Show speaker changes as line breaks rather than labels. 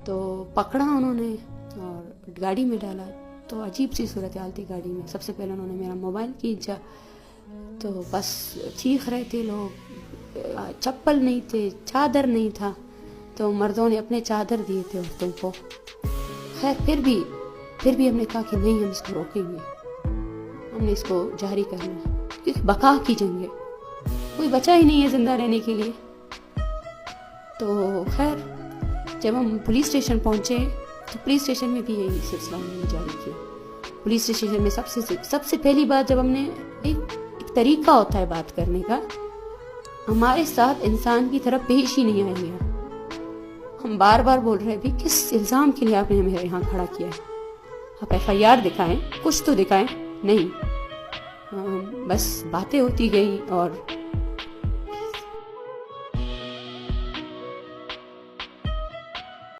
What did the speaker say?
तो पकड़ा उन्होंने और गाड़ी में डाला। तो अजीब सी सूरत हाल थी गाड़ी में। सबसे पहले उन्होंने मेरा मोबाइल खींचा, तो बस चीख रहे थे लोग। चप्पल नहीं थे, चादर नहीं था, तो मर्दों ने अपने चादर दिए थे औरतों को। खैर फिर भी हमने कहा कि नहीं, हम इसको रोकेंगे, हमने इसको जारी करना, क्योंकि बका की जंग है, कोई बचा ही नहीं है जिंदा रहने के लिए। तो खैर जब हम पुलिस स्टेशन पहुंचे तो पुलिस स्टेशन में भी यही सिलसिला उन्होंने जारी किया। पुलिस स्टेशन में सबसे पहली बात, जब हमने एक तरीका होता है बात करने का, हमारे साथ इंसान की तरफ पेश ही नहीं आई है। हम बार बार बोल रहे भी, किस इल्ज़ाम के लिए आपने हमें यहाँ खड़ा किया है? आप FIR दिखाएं, कुछ तो दिखाएं। नहीं, बस बातें होती गई और